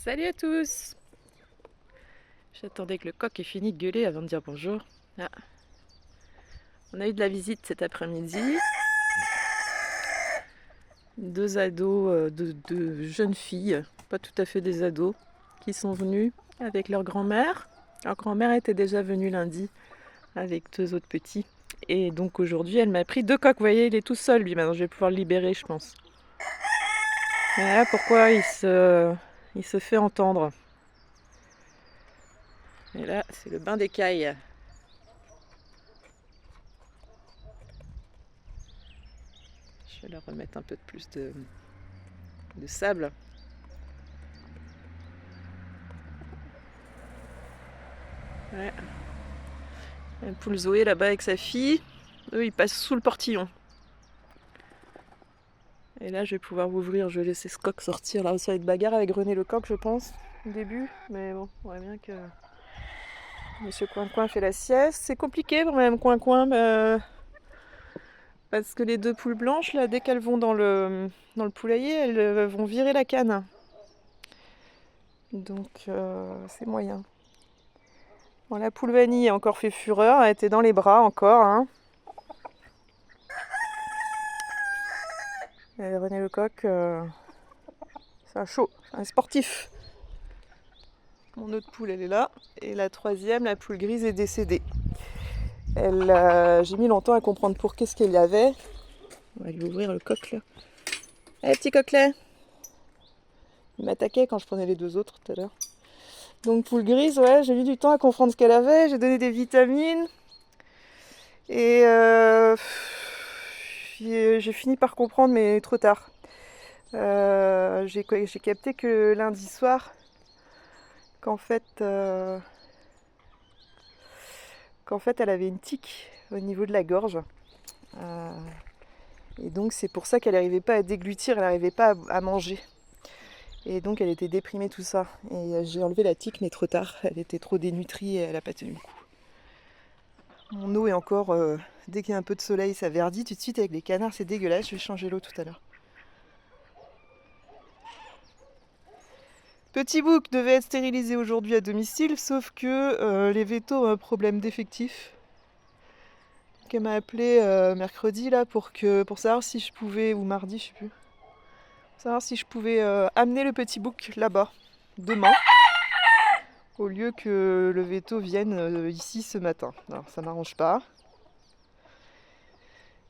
Salut à tous! J'attendais que le coq ait fini de gueuler avant de dire bonjour. Ah. On a eu de la visite cet après-midi. Deux ados, deux jeunes filles, pas tout à fait des ados, qui sont venus avec leur grand-mère. Leur grand-mère était déjà venue lundi avec deux autres petits. Et donc aujourd'hui, elle m'a pris deux coqs. Vous voyez, il est tout seul lui maintenant. Je vais pouvoir le libérer, je pense. Voilà pourquoi il se fait entendre. Et là, c'est le bain d'écailles. Je vais leur remettre un peu plus de sable. Ouais. Un poule Zoé là-bas avec sa fille. Eux, ils passent sous le portillon. Et là, je vais pouvoir ouvrir. Je vais laisser ce coq sortir. Là, ça va être bagarre avec René le coq, je pense, au début. Mais bon, on voit bien que Monsieur Coin-Coin fait la sieste. C'est compliqué pour Madame Coin-Coin parce que les deux poules blanches, là, dès qu'elles vont dans le poulailler, elles vont virer la canne. Donc, c'est moyen. Bon, la poule vanille a encore fait fureur. Elle était dans les bras encore, hein. Et René Lecoq, c'est un chaud, un sportif. Mon autre poule, elle est là. Et la troisième, la poule grise, est décédée. J'ai mis longtemps à comprendre pour qu'est-ce qu'il y avait. On va lui ouvrir le coq là. Allez, petit coquelet! Il m'attaquait quand je prenais les deux autres tout à l'heure. Donc poule grise, ouais, j'ai mis du temps à comprendre ce qu'elle avait. J'ai donné des vitamines. Et j'ai fini par comprendre, mais trop tard. J'ai capté que lundi soir, qu'en fait, elle avait une tique au niveau de la gorge. Et donc c'est pour ça qu'elle n'arrivait pas à déglutir, elle n'arrivait pas à manger. Et donc elle était déprimée, tout ça. Et j'ai enlevé la tique, mais trop tard. Elle était trop dénutrie et elle n'a pas tenu le coup. Mon eau est encore, dès qu'il y a un peu de soleil, ça verdit tout de suite avec les canards, c'est dégueulasse. Je vais changer l'eau tout à l'heure. Petit Bouc devait être stérilisé aujourd'hui à domicile, sauf que les vétos ont un problème d'effectif. Donc elle m'a appelé mercredi là pour savoir si je pouvais, ou mardi, je sais plus, pour savoir si je pouvais amener le Petit Bouc là-bas demain, au lieu que le veto vienne ici ce matin. Alors ça m'arrange pas.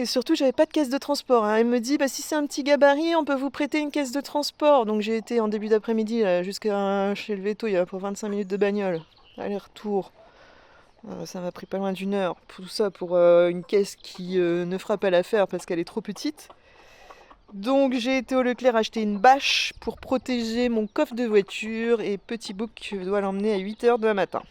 Et surtout, j'avais pas de caisse de transport, hein. Elle me dit, bah, si c'est un petit gabarit, on peut vous prêter une caisse de transport. Donc j'ai été en début d'après-midi jusqu'à chez le veto, il y a pour 25 minutes de bagnole. Aller-retour. Ça m'a pris pas loin d'une heure. Tout ça pour une caisse qui ne fera pas l'affaire parce qu'elle est trop petite. Donc j'ai été au Leclerc acheter une bâche pour protéger mon coffre de voiture. Et Petit Bouc, je dois l'emmener à 8h demain matin.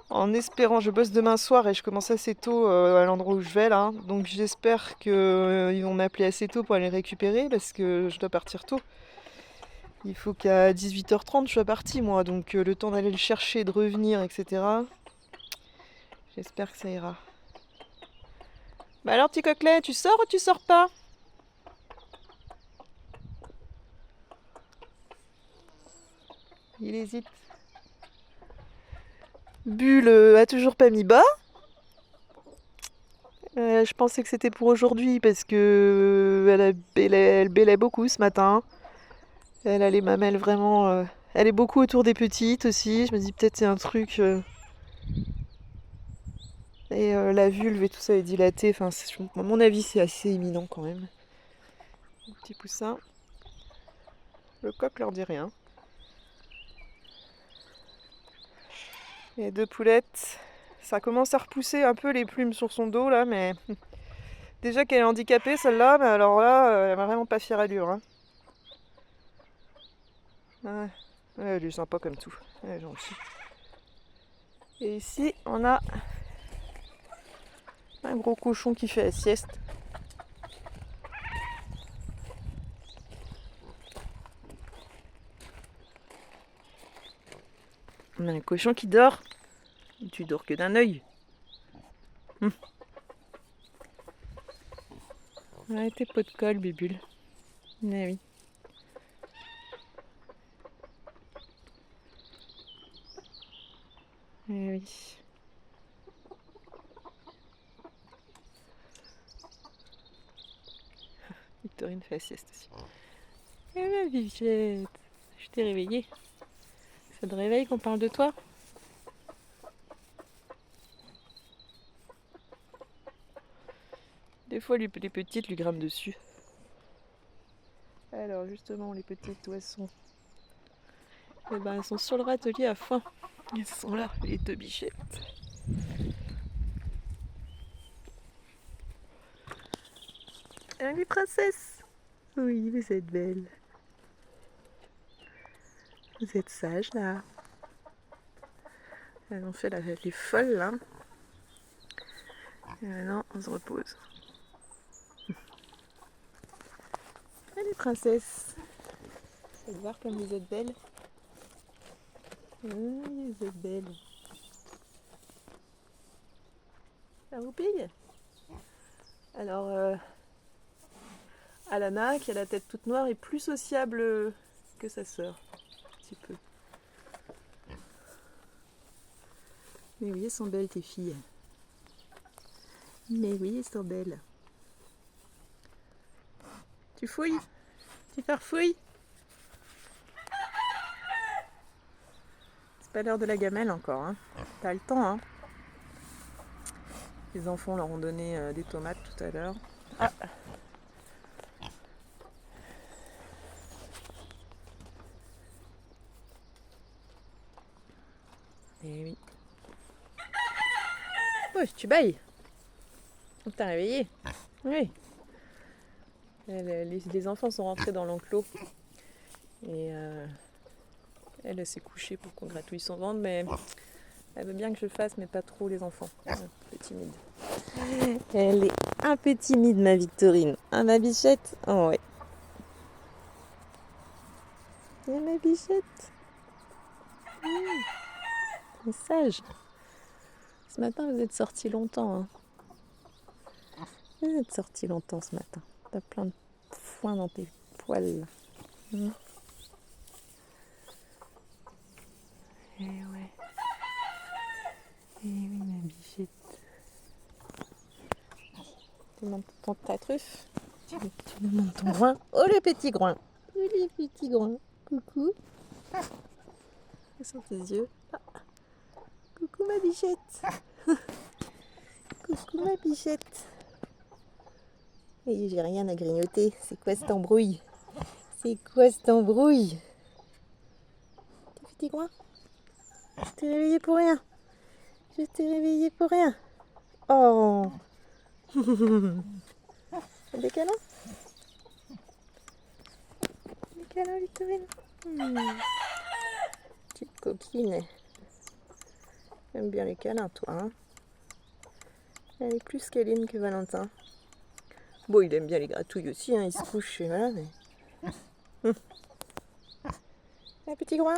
En espérant, je bosse demain soir et je commence assez tôt à l'endroit où je vais là. Donc j'espère qu'ils vont m'appeler assez tôt pour aller le récupérer parce que je dois partir tôt. Il faut qu'à 18h30 je sois partie moi, donc le temps d'aller le chercher, de revenir, etc. J'espère que ça ira. Bah alors petit coquelet, tu sors ou tu sors pas? Il hésite. Bulle a toujours pas mis bas. Je pensais que c'était pour aujourd'hui parce que elle bêlait beaucoup ce matin. Elle a les mamelles vraiment. Elle est beaucoup autour des petites aussi. Je me dis peut-être c'est un truc. Et la vulve et tout ça est dilatée. Enfin, à mon avis, c'est assez imminent quand même. Un petit poussin. Le coq leur dit rien. Et deux poulettes. Ça commence à repousser un peu les plumes sur son dos là, mais déjà qu'elle est handicapée celle-là, mais alors là, elle m'a vraiment pas fière allure, hein. Ouais. Ouais, elle est sympa comme tout. Elle est gentille. Et ici, on a un gros cochon qui fait la sieste. On a un cochon qui dort. Tu dors que d'un œil. Ouais, tes pots de colle, bibule. Mais oui. Eh oui. Victorine fait la sieste aussi. Eh ma bichette, je t'ai réveillée. Ça te réveille qu'on parle de toi? Des fois les petites lui grimpent dessus. Alors justement les petites où elles sont? Eh ben elles sont sur le râtelier à foin. Elles sont là, les deux bichettes. Ah les princesses! Oui, vous êtes belles. Vous êtes sages là. Elles ont fait les folles là. Et maintenant on se repose. Allez princesses! Vous allez voir comme vous êtes belles. Oui, vous êtes belles. Ça vous pille? Alors, Alana, qui a la tête toute noire, est plus sociable que sa sœur. Un petit peu. Mais oui, elles sont belles tes filles. Mais oui, elles sont belles. Tu fouilles? Tu farfouilles? C'est pas l'heure de la gamelle encore, hein. T'as le temps, hein. Les enfants leur ont donné des tomates tout à l'heure. Ah. Eh oui. Oh, tu bailles. On t'a réveillé. Oui. Les enfants sont rentrés dans l'enclos. Et elle s'est couchée pour qu'on gratouille son ventre, mais elle veut bien que je le fasse, mais pas trop les enfants. Un peu timide. Elle est un peu timide, ma Victorine. Hein, ma bichette? Oh ouais. Et ma bichette? Elle est sage. Ce matin, vous êtes sortis longtemps. Hein. Vous êtes sortis longtemps ce matin. T'as plein de foin dans tes poils. Et ouais. Et oui, ma bichette. Tu montes ta truffe. Tu me montes ton groin. Oh, le petit groin. Oh, le petit groin. Coucou. Où sont tes yeux? Ah. Coucou, ma bichette. Coucou, ma bichette. Et j'ai rien à grignoter. C'est quoi cette embrouille? C'est quoi cette embrouille? T'es petit groin? Je t'ai réveillé pour rien. Je t'ai réveillé pour rien. Oh. Des câlins? Des câlins, Victorine? Petite coquine. J'aime bien les câlins, toi. Hein, elle est plus câline que Valentin. Bon, il aime bien les gratouilles aussi. Hein, il se couche et voilà. Mais... Un petit groin?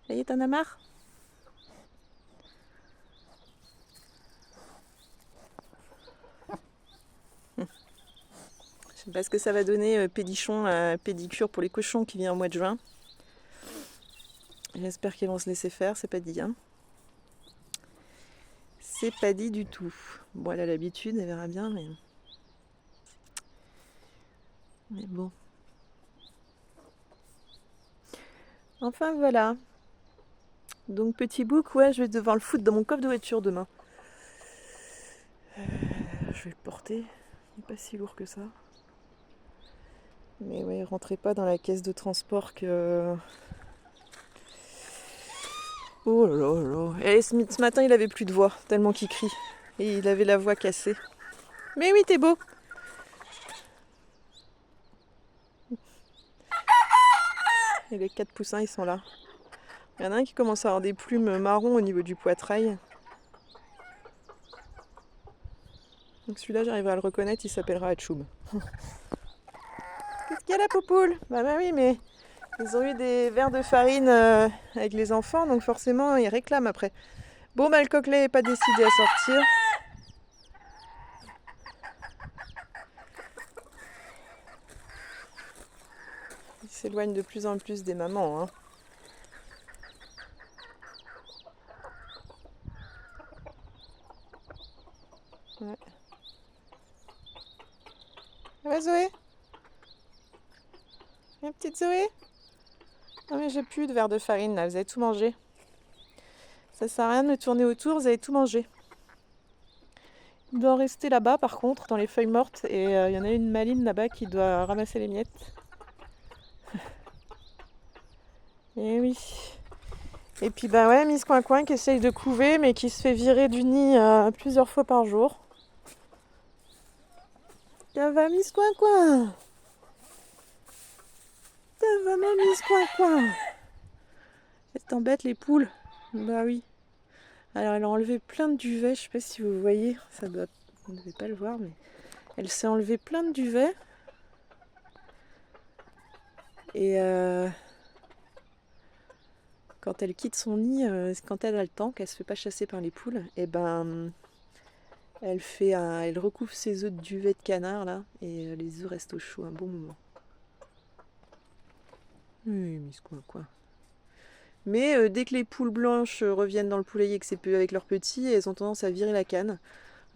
Ça y est, t'en as marre? Je sais pas ce que ça va donner pédichon, pédicure pour les cochons qui vient au mois de juin. J'espère qu'ils vont se laisser faire, c'est pas dit. Hein. C'est pas dit du tout. Bon, elle a l'habitude, elle verra bien, mais... Mais bon. Enfin voilà. Donc petit bouc, ouais, je vais devoir le foutre dans mon coffre de voiture demain. Je vais le porter. Il n'est pas si lourd que ça. Mais ouais, rentrez pas dans la caisse de transport que... Oh là là là. Et ce matin, il avait plus de voix, tellement qu'il crie. Et il avait la voix cassée. Mais oui, t'es beau. Et les 4 poussins, ils sont là. Il y en a un qui commence à avoir des plumes marron au niveau du poitrail. Donc celui-là, j'arriverai à le reconnaître, il s'appellera Hachoum. Qu'est-ce qu'il y a là, Poupoule? Bah oui, mais ils ont eu des verres de farine avec les enfants, donc forcément, ils réclament après. Bon, bah le coquelet n'est pas décidé à sortir. s'éloigne de plus en plus des mamans, hein. Ouais. Ça va Zoé? Ma petite Zoé? Ah mais j'ai plus de verre de farine là, vous avez tout mangé. Ça sert à rien de me tourner autour, vous avez tout mangé. Il doit en rester là-bas par contre, dans les feuilles mortes, et il y en a une maline là-bas qui doit ramasser les miettes. Et oui. Et puis bah ouais, Miss Coin Coin qui essaye de couver mais qui se fait virer du nid plusieurs fois par jour. Ça va Miss Coin Coin? Ça va ma Miss Coin Coin? Elles t'embêtent les poules? Bah oui. Alors elle a enlevé plein de duvet, je sais pas si vous voyez, vous ne devez pas le voir, mais elle s'est enlevé plein de duvet. Et quand elle quitte son nid, quand elle a le temps, qu'elle se fait pas chasser par les poules, et ben elle recouvre ses œufs de duvet de canard là, et les œufs restent au chaud un bon moment. Oui, Miss Coin Coin. Mais dès que les poules blanches reviennent dans le poulailler et que c'est avec leurs petits, elles ont tendance à virer la canne.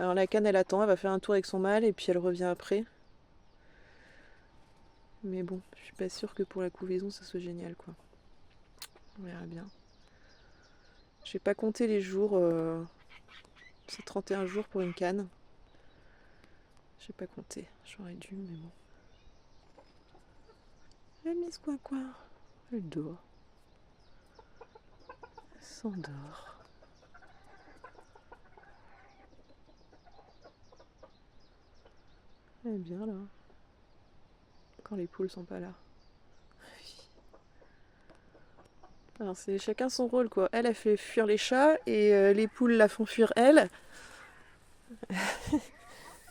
Alors la canne elle attend, elle va faire un tour avec son mâle et puis elle revient après. Mais bon, je suis pas sûre que pour la couvaison ça soit génial quoi. On verra bien. J'ai pas compté les jours. C'est 31 jours pour une canne. J'ai pas compté, j'aurais dû, mais bon. La Miss Coin Coin, elle dort. Elle s'endort. Elle est bien là. Quand les poules sont pas là. Alors c'est chacun son rôle quoi. Elle fait fuir les chats et les poules la font fuir elle.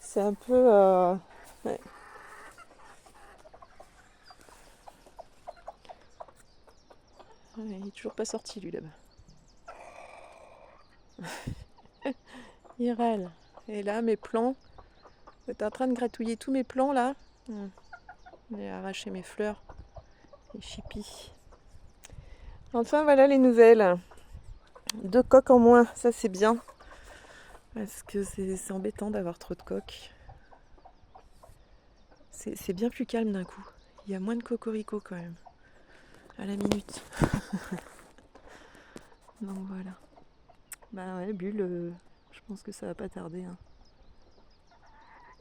C'est un peu... ouais. Ouais, il est toujours pas sorti lui là-bas. Il râle. Et là mes plants. T'es en train de gratouiller tous mes plants là. J'ai arraché mes fleurs. Les chippies. Enfin voilà les nouvelles. 2 coques en moins, ça c'est bien. Parce que c'est embêtant d'avoir trop de coques. C'est bien plus calme d'un coup. Il y a moins de cocorico quand même. À la minute. Donc voilà. Bah ouais, Bulle, je pense que ça va pas tarder. Hein.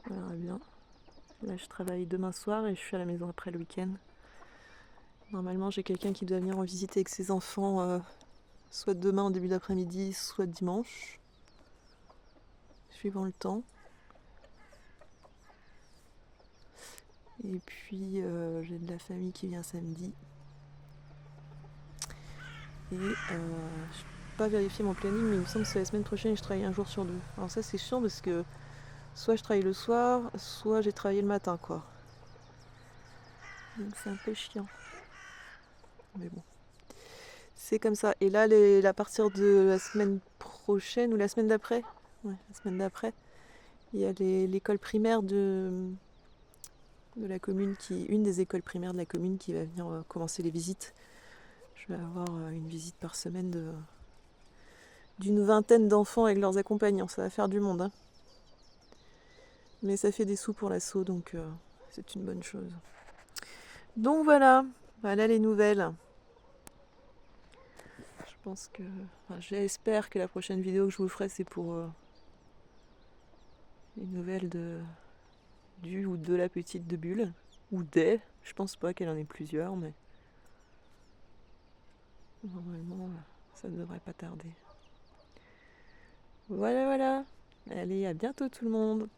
On verra bien. Là je travaille demain soir et je suis à la maison après le week-end. Normalement j'ai quelqu'un qui doit venir en visite avec ses enfants soit demain en début d'après-midi, soit dimanche. Suivant le temps. Et puis j'ai de la famille qui vient samedi. Et je n'ai pas vérifié mon planning, mais il me semble que c'est la semaine prochaine et je travaille un jour sur 2. Alors ça c'est chiant parce que soit je travaille le soir, soit j'ai travaillé le matin quoi. Donc c'est un peu chiant. Mais bon. C'est comme ça. Et là, à partir de la semaine prochaine ou la semaine d'après, ouais, la semaine d'après, il y a l'école primaire de la commune une des écoles primaires de la commune qui va venir commencer les visites. Je vais avoir une visite par semaine d'une vingtaine d'enfants avec leurs accompagnants. Ça va faire du monde. Hein. Mais ça fait des sous pour l'asso, donc c'est une bonne chose. Donc voilà les nouvelles. Je pense que... j'espère que la prochaine vidéo que je vous ferai, c'est pour les nouvelles du ou de la petite de Bulle. Ou des. Je pense pas qu'elle en ait plusieurs, mais... Normalement, ça ne devrait pas tarder. Voilà. Allez, à bientôt tout le monde.